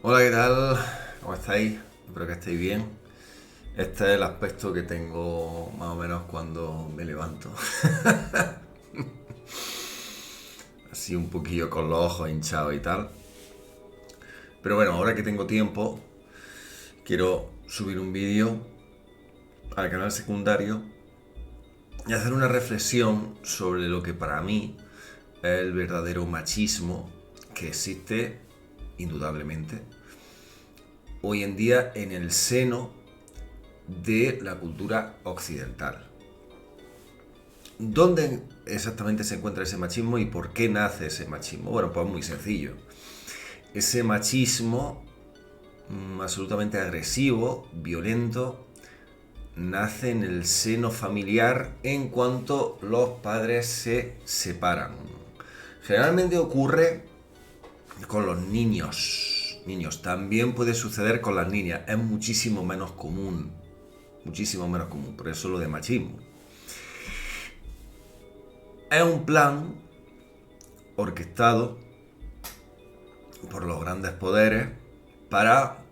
Hola, ¿qué tal? ¿Cómo estáis? Espero que estéis bien. Este es el aspecto que tengo más o menos cuando me levanto. Así un poquillo con los ojos hinchados y tal. Pero bueno, ahora que tengo tiempo, quiero subir un vídeo al canal secundario y hacer una reflexión sobre lo que para mí es el verdadero machismo que existe, indudablemente, hoy en día en el seno de la cultura occidental. ¿Dónde exactamente se encuentra ese machismo y por qué nace ese machismo? Bueno, pues muy sencillo. Ese machismo absolutamente agresivo, violento, nace en el seno familiar en cuanto los padres se separan. Generalmente ocurre con los niños. También puede suceder con las niñas. Es muchísimo menos común. Muchísimo menos común. Por eso lo de machismo. Es un plan orquestado por los grandes poderes para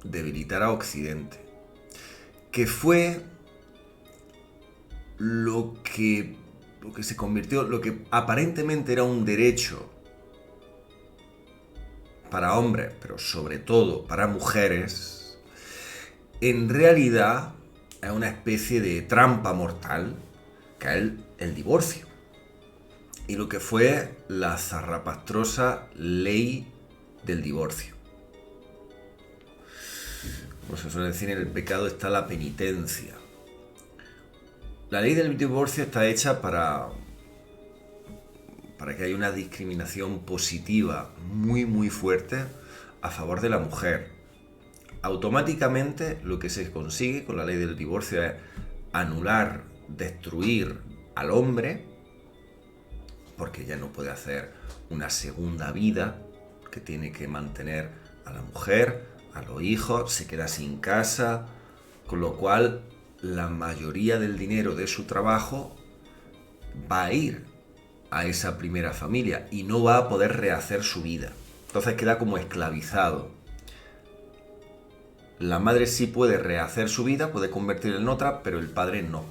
debilitar a Occidente, que fue lo que se convirtió, lo que aparentemente era un derecho para hombres, pero sobre todo para mujeres, en realidad es una especie de trampa mortal que es el divorcio. Y lo que fue la zarrapastrosa ley del divorcio. Como se suele decir, en el pecado está la penitencia. La ley del divorcio está hecha para que haya una discriminación positiva muy fuerte a favor de la mujer. Automáticamente lo que se consigue con la ley del divorcio es anular, destruir al hombre, porque ya no puede hacer una segunda vida, que tiene que mantener a la mujer, a los hijos, se queda sin casa, con lo cual la mayoría del dinero de su trabajo va a ir a esa primera familia y no va a poder rehacer su vida. Entonces queda como esclavizado. La madre sí puede rehacer su vida, puede convertirla en otra, pero el padre no.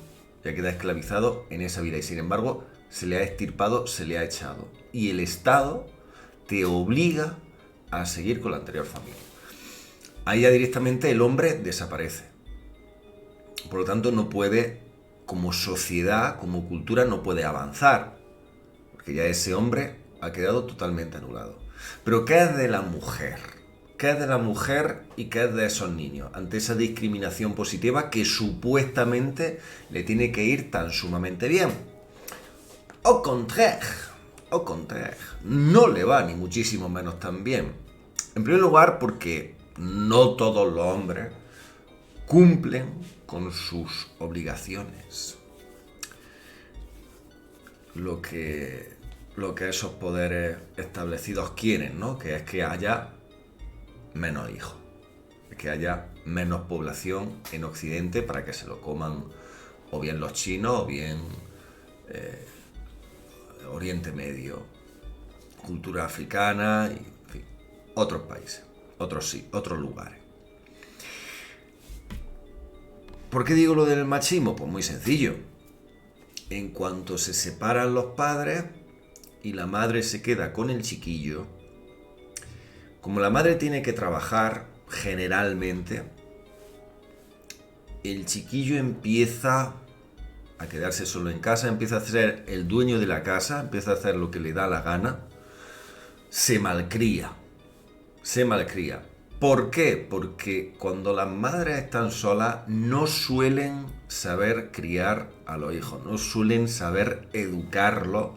Ya queda esclavizado en esa vida y sin embargo se le ha extirpado, se le ha echado. Y el Estado te obliga a seguir con la anterior familia. Ahí ya directamente el hombre desaparece. Por lo tanto no puede, como sociedad, como cultura, no puede avanzar. Porque ya ese hombre ha quedado totalmente anulado. Pero ¿qué es de la mujer? ¿Qué es de la mujer y qué es de esos niños? Ante esa discriminación positiva que supuestamente le tiene que ir tan sumamente bien. Au contraire, no le va ni muchísimo menos tan bien. En primer lugar porque no todos los hombres cumplen con sus obligaciones. Lo que esos poderes establecidos quieren, ¿no? Que es que haya menos hijos, que haya menos población en Occidente para que se lo coman o bien los chinos o bien Oriente Medio, cultura africana y en fin, otros países, otros lugares. ¿Por qué digo lo del machismo? Pues muy sencillo. En cuanto se separan los padres y la madre se queda con el chiquillo, como la madre tiene que trabajar generalmente, el chiquillo empieza a quedarse solo en casa, empieza a ser el dueño de la casa, empieza a hacer lo que le da la gana, se malcría. ¿Por qué? Porque cuando las madres están solas no suelen saber criar a los hijos, no suelen saber educarlos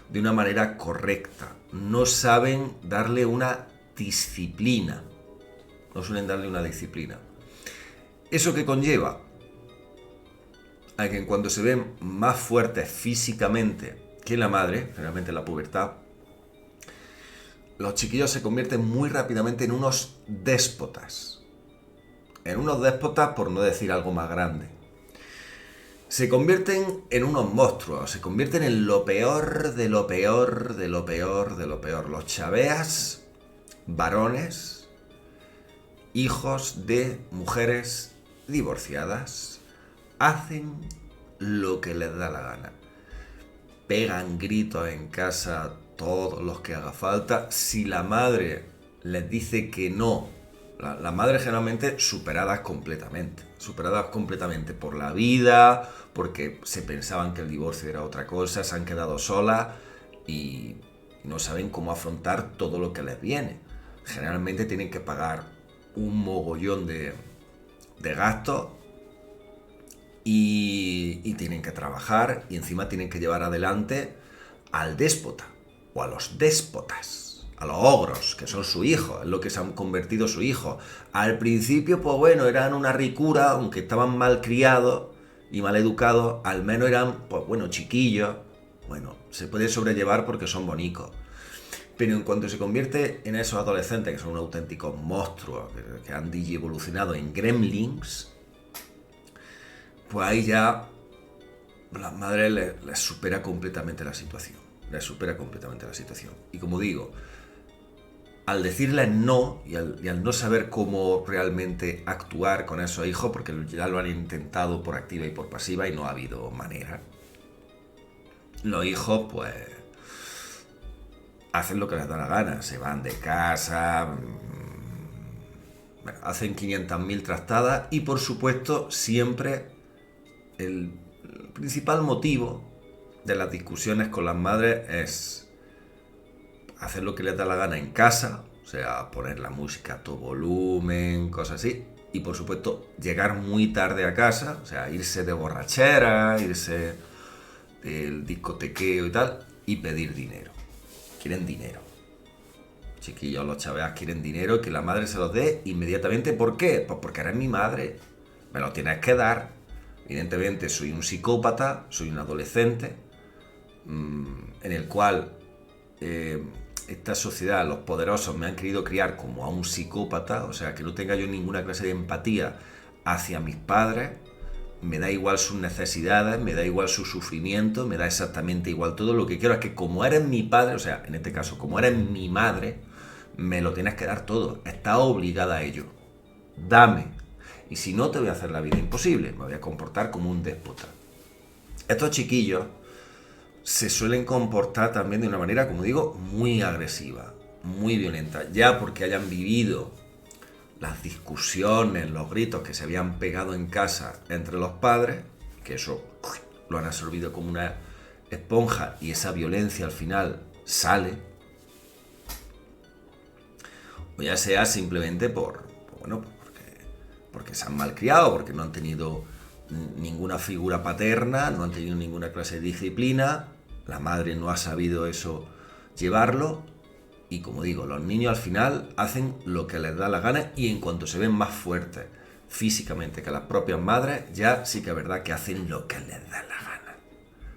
de una manera correcta, no saben darle una disciplina, ¿Eso qué conlleva? A que cuando se ven más fuertes físicamente que la madre, generalmente en la pubertad, los chiquillos se convierten muy rápidamente en unos déspotas. En unos déspotas, por no decir algo más grande. Se convierten en unos monstruos, se convierten en lo peor de lo peor de lo peor de lo peor. Los chaveas varones hijos de mujeres divorciadas. Hacen lo que les da la gana. Pegan gritos en casa todos los que haga falta. Si la madre les dice que no, la madre generalmente superadas completamente por la vida, porque se pensaban que el divorcio era otra cosa, se han quedado solas y no saben cómo afrontar todo lo que les viene. Generalmente tienen que pagar un mogollón de gastos y tienen que trabajar y encima tienen que llevar adelante al déspota o a los déspotas, a los ogros, que son su hijo, es lo que se han convertido su hijo. Al principio, pues bueno, eran una ricura, aunque estaban mal criados y mal educados, al menos eran, pues bueno, chiquillos. Bueno, se puede sobrellevar porque son bonitos. Pero en cuanto se convierte en esos adolescentes que son un auténtico monstruo, que han digievolucionado en gremlins, pues ahí ya la madre les supera completamente la situación. Y como digo, al decirles no y al no saber cómo realmente actuar con esos hijos, porque ya lo han intentado por activa y por pasiva y no ha habido manera, los hijos pues hacen lo que les da la gana, se van de casa, bueno, hacen 500.000 trastadas y por supuesto siempre el principal motivo de las discusiones con las madres es hacer lo que les da la gana en casa, o sea, poner la música a todo volumen, cosas así, y por supuesto llegar muy tarde a casa, o sea, irse de borrachera, irse del discotequeo y tal, y pedir dinero. Quieren dinero. Chiquillos, los chaveas quieren dinero, que la madre se los dé inmediatamente. ¿Por qué? Pues porque eres mi madre, me lo tienes que dar. Evidentemente soy un psicópata, soy un adolescente, en el cual esta sociedad, los poderosos, me han querido criar como a un psicópata, o sea, que no tenga yo ninguna clase de empatía hacia mis padres, me da igual sus necesidades, me da igual su sufrimiento, me da exactamente igual todo. Lo que quiero es que como eres mi padre, o sea, en este caso, como eres mi madre, me lo tienes que dar todo, estás obligada a ello, dame. Y si no, te voy a hacer la vida imposible, me voy a comportar como un déspota. Estos chiquillos se suelen comportar también de una manera, como digo, muy agresiva, muy violenta, ya porque hayan vivido las discusiones, los gritos que se habían pegado en casa entre los padres, que eso lo han absorbido como una esponja y esa violencia al final sale, o ya sea simplemente porque se han malcriado, porque no han tenido ninguna figura paterna, no han tenido ninguna clase de disciplina, la madre no ha sabido eso llevarlo, y como digo, los niños al final hacen lo que les da la gana y en cuanto se ven más fuertes físicamente que las propias madres, ya sí que es verdad que hacen lo que les da la gana.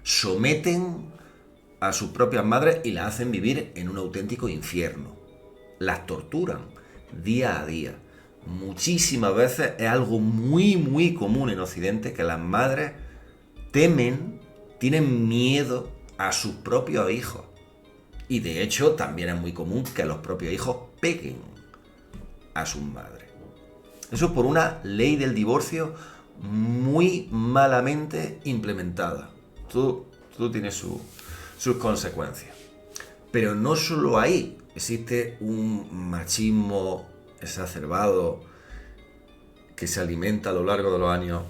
Someten a sus propias madres y las hacen vivir en un auténtico infierno. Las torturan día a día. Muchísimas veces es algo muy, muy común en Occidente que las madres temen, tienen miedo a sus propios hijos. Y de hecho también es muy común que los propios hijos peguen a sus madres. Eso por una ley del divorcio muy malamente implementada. Todo tiene sus consecuencias. Pero no solo ahí, existe un machismo exacerbado que se alimenta a lo largo de los años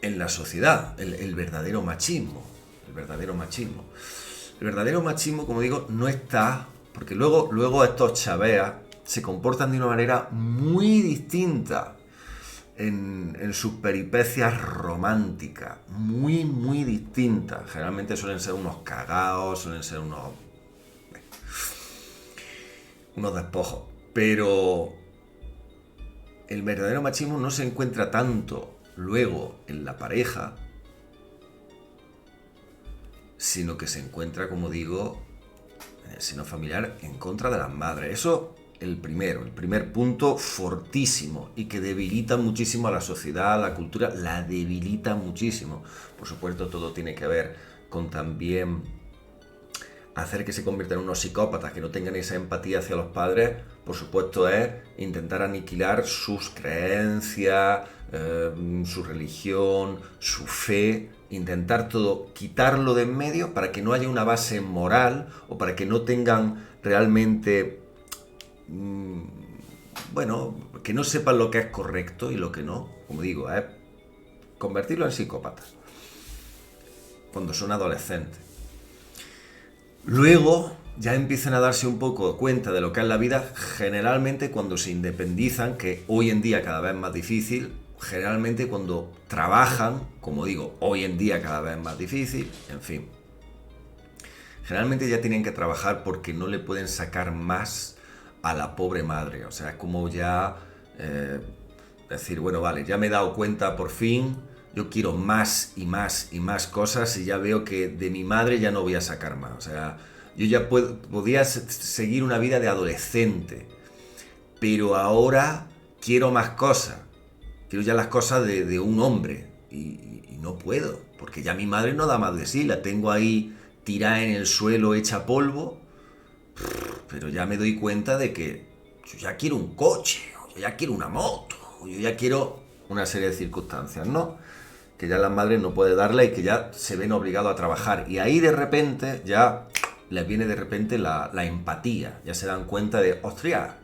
en la sociedad, el verdadero machismo. El verdadero machismo, como digo, no está, porque luego estos chaveas se comportan de una manera muy distinta en sus peripecias románticas, muy, muy distintas. Generalmente suelen ser unos cagaos, suelen ser unos despojos. Pero el verdadero machismo no se encuentra tanto luego en la pareja, sino que se encuentra, como digo, en el seno familiar en contra de las madres. Eso el primer punto fortísimo y que debilita muchísimo a la sociedad, a la cultura, la debilita muchísimo. Por supuesto, todo tiene que ver con también hacer que se conviertan en unos psicópatas, que no tengan esa empatía hacia los padres, por supuesto, es intentar aniquilar sus creencias, su religión, su fe, intentar todo, quitarlo de en medio para que no haya una base moral o para que no tengan realmente, bueno, que no sepan lo que es correcto y lo que no, como digo, es convertirlo en psicópatas cuando son adolescentes. Luego ya empiezan a darse un poco cuenta de lo que es la vida, generalmente cuando se independizan, que hoy en día cada vez es más difícil, generalmente cuando trabajan, como digo, hoy en día cada vez es más difícil, en fin. Generalmente ya tienen que trabajar porque no le pueden sacar más a la pobre madre, o sea, es como ya decir, bueno, vale, ya me he dado cuenta por fin, yo quiero más y más y más cosas y ya veo que de mi madre ya no voy a sacar más. O sea, yo ya podía seguir una vida de adolescente, pero ahora quiero más cosas. Quiero ya las cosas de un hombre y no puedo, porque ya mi madre no da más de sí. La tengo ahí tirada en el suelo, hecha polvo, pero ya me doy cuenta de que yo ya quiero un coche, o yo ya quiero una moto, o yo ya quiero una serie de circunstancias, ¿no? Que ya las madres no pueden darle y que ya se ven obligados a trabajar. Y ahí de repente ya les viene de repente la empatía. Ya se dan cuenta de, ostras,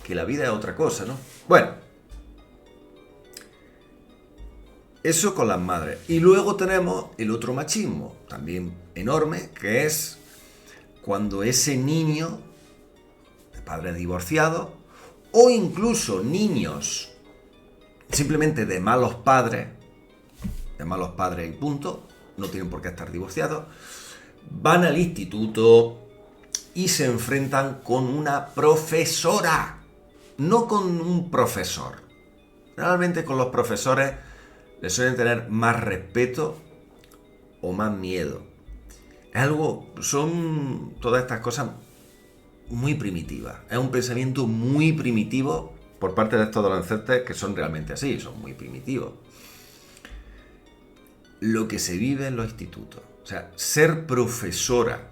que la vida es otra cosa, ¿no? Bueno, eso con las madres. Y luego tenemos el otro machismo, también enorme, que es cuando ese niño de padres divorciados o incluso niños simplemente de malos padres y punto, no tienen por qué estar divorciados, van al instituto y se enfrentan con una profesora, no con un profesor. Realmente con los profesores les suelen tener más respeto o más miedo. Son todas estas cosas muy primitivas. Es un pensamiento muy primitivo por parte de estos adolescentes que son realmente así, son muy primitivos. Lo que se vive en los institutos. O sea, ser profesora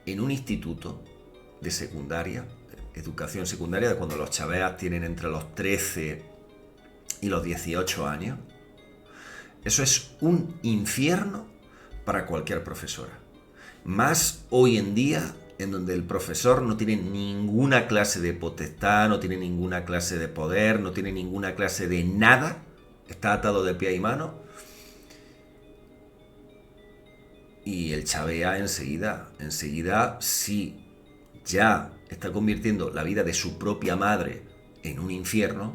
en un instituto de secundaria, educación secundaria, de cuando los chaveas tienen entre los 13 y los 18 años, eso es un infierno para cualquier profesora. Más hoy en día, en donde el profesor no tiene ninguna clase de potestad, no tiene ninguna clase de poder, no tiene ninguna clase de nada, está atado de pie y mano, y el chavea enseguida, si ya está convirtiendo la vida de su propia madre en un infierno.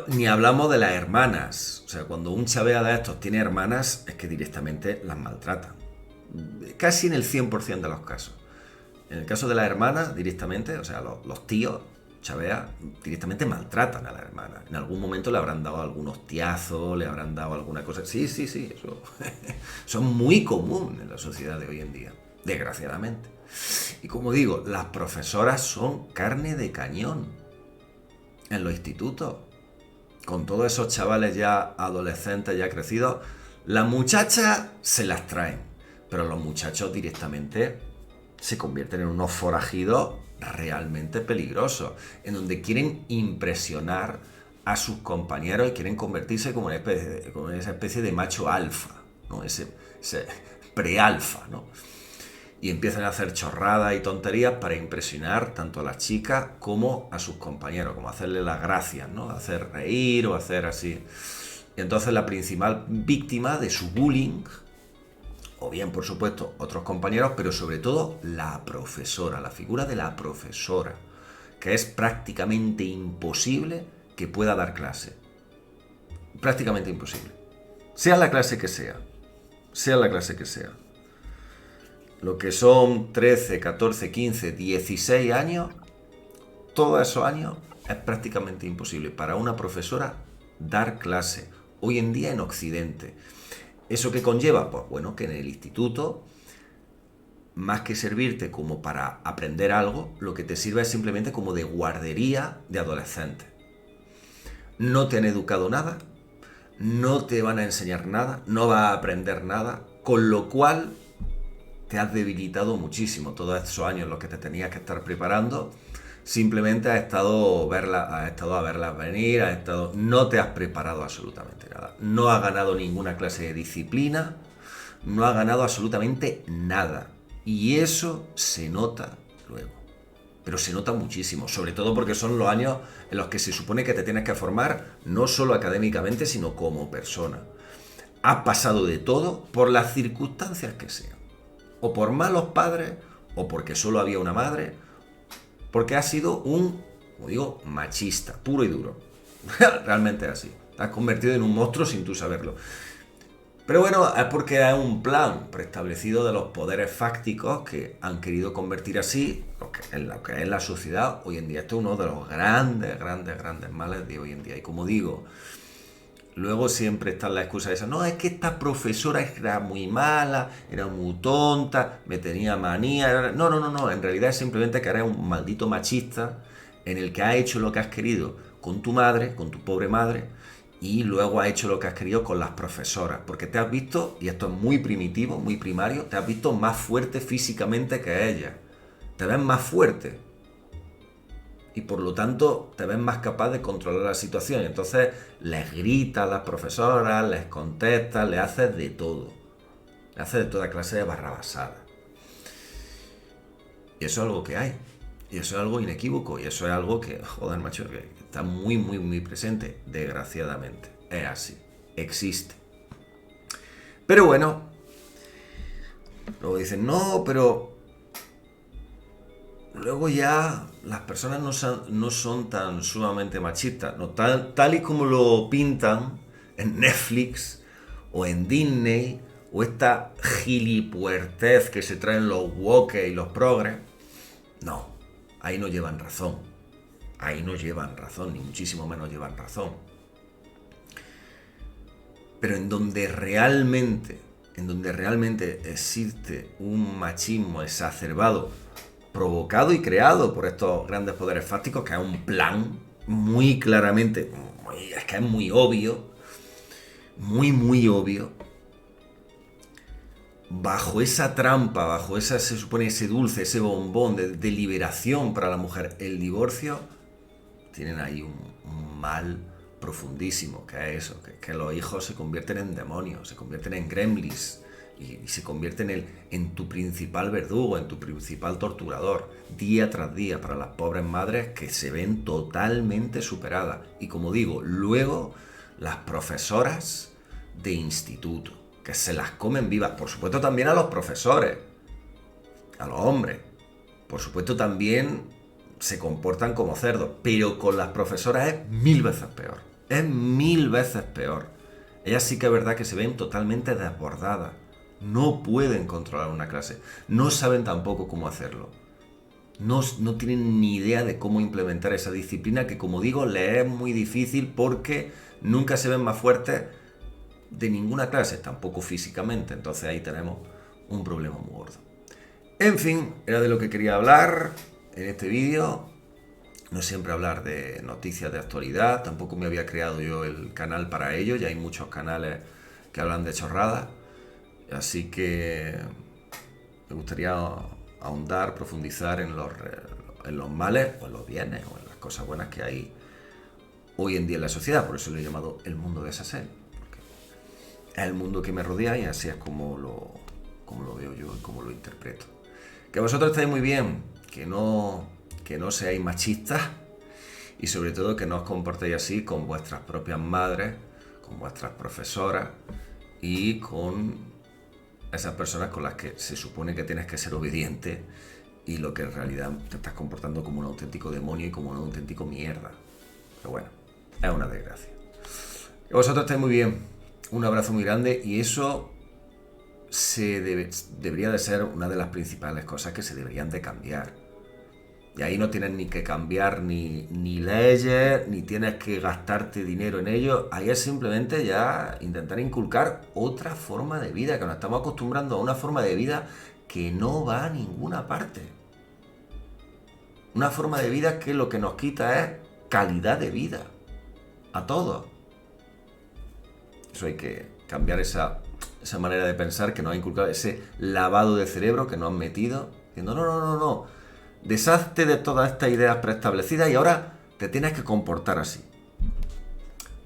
Ni hablamos de las hermanas, o sea, cuando un chavea de estos tiene hermanas, es que directamente las maltratan. Casi en el 100% de los casos. En el caso de las hermanas, directamente, o sea, los tíos, chavea, directamente maltratan a la hermana. En algún momento le habrán dado algunos hostiazos, le habrán dado alguna cosa. Sí, eso son muy común en la sociedad de hoy en día, desgraciadamente. Y como digo, las profesoras son carne de cañón en los institutos. Con todos esos chavales ya adolescentes, ya crecidos, las muchachas se las traen, pero los muchachos directamente se convierten en unos forajidos realmente peligrosos, en donde quieren impresionar a sus compañeros y quieren convertirse como esa especie de macho alfa, ¿no? Ese prealfa, ¿no? Y empiezan a hacer chorradas y tonterías para impresionar tanto a las chicas como a sus compañeros, como hacerle las gracias, ¿no? Hacer reír o hacer así. Y entonces la principal víctima de su bullying, o bien por supuesto otros compañeros, pero sobre todo la profesora, la figura de la profesora, que es prácticamente imposible que pueda dar clase. Prácticamente imposible. Sea la clase que sea. Lo que son 13, 14, 15, 16 años, todos esos años es prácticamente imposible para una profesora dar clase. Hoy en día en Occidente. ¿Eso qué conlleva? Pues bueno, que en el instituto, más que servirte como para aprender algo, lo que te sirve es simplemente como de guardería de adolescentes. No te han educado nada, no te van a enseñar nada, no vas a aprender nada, con lo cual te has debilitado muchísimo todos esos años en los que te tenías que estar preparando. Simplemente has estado a verlas venir, no te has preparado absolutamente nada. No has ganado ninguna clase de disciplina, no has ganado absolutamente nada. Y eso se nota luego. Pero se nota muchísimo, sobre todo porque son los años en los que se supone que te tienes que formar no solo académicamente, sino como persona. Has pasado de todo por las circunstancias que sean. O por malos padres, o porque solo había una madre, porque has sido como digo, machista, puro y duro. Realmente es así. Te has convertido en un monstruo sin tú saberlo. Pero bueno, es porque hay un plan preestablecido de los poderes fácticos que han querido convertir así lo que es la sociedad hoy en día. Esto es uno de los grandes males de hoy en día. Y como digo, luego siempre está la excusa esa. No, es que esta profesora era muy mala, era muy tonta, me tenía manía. No. En realidad es simplemente que eres un maldito machista en el que has hecho lo que has querido con tu madre, con tu pobre madre, y luego has hecho lo que has querido con las profesoras. Porque te has visto, y esto es muy primitivo, muy primario, te has visto más fuerte físicamente que ellas. Te ves más fuerte. Y por lo tanto te ves más capaz de controlar la situación. Y entonces les gritas a las profesoras, les contestas, le haces de todo. Le haces de toda clase de barrabasadas. Y eso es algo que hay. Y eso es algo inequívoco. Y eso es algo que, joder, macho, que está muy presente. Desgraciadamente. Es así. Existe. Pero bueno. Luego dicen, no, pero luego ya las personas no son tan sumamente machistas. No, tal y como lo pintan en Netflix o en Disney, o esta gilipuertez que se traen los woke y los progres. No, ahí no llevan razón. Ahí no llevan razón, ni muchísimo menos llevan razón. Pero en donde realmente existe un machismo exacerbado, provocado y creado por estos grandes poderes fácticos, que es un plan muy claramente, es que es muy obvio, muy obvio, bajo esa trampa, bajo esa, se supone, ese dulce, ese bombón de liberación para la mujer, el divorcio, tienen ahí un mal profundísimo, que es eso, que los hijos se convierten en demonios, se convierten en gremlins, y se convierten en tu principal verdugo, en tu principal torturador, día tras día, para las pobres madres que se ven totalmente superadas. Y como digo, luego las profesoras de instituto, que se las comen vivas. Por supuesto también a los profesores, a los hombres. Por supuesto también se comportan como cerdos, pero con las profesoras es 1000 veces peor. Es 1000 veces peor. Ellas sí que es verdad que se ven totalmente desbordadas. No pueden controlar una clase. No saben tampoco cómo hacerlo. No tienen ni idea de cómo implementar esa disciplina que, como digo, les es muy difícil porque nunca se ven más fuertes de ninguna clase, tampoco físicamente. Entonces ahí tenemos un problema muy gordo. En fin, era de lo que quería hablar en este vídeo. No siempre hablar de noticias de actualidad. Tampoco me había creado yo el canal para ello. Ya hay muchos canales que hablan de chorradas. Así que me gustaría ahondar, profundizar en los males o en los bienes o en las cosas buenas que hay hoy en día en la sociedad. Por eso lo he llamado el mundo de Sassel. Es el mundo que me rodea y así es como lo veo yo y como lo interpreto. Que vosotros estéis muy bien, que no seáis machistas y sobre todo que no os comportéis así con vuestras propias madres, con vuestras profesoras y con esas personas con las que se supone que tienes que ser obediente y lo que en realidad te estás comportando como un auténtico demonio y como un auténtico mierda. Pero bueno, es una desgracia. Que vosotros estéis muy bien, un abrazo muy grande y eso debería de ser una de las principales cosas que se deberían de cambiar. Y ahí no tienes ni que cambiar ni leyes, ni tienes que gastarte dinero en ello. Ahí es simplemente ya intentar inculcar otra forma de vida, que nos estamos acostumbrando a una forma de vida que no va a ninguna parte. Una forma de vida que lo que nos quita es calidad de vida. A todos. Eso hay que cambiar esa manera de pensar que nos ha inculcado, ese lavado de cerebro que nos han metido, diciendo, no, deshazte de todas estas ideas preestablecidas y ahora te tienes que comportar así.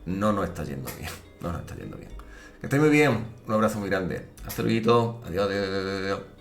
No nos está yendo bien, no nos está yendo bien. Que estéis muy bien, un abrazo muy grande. Hasta luego, adiós, adiós, adiós, adiós.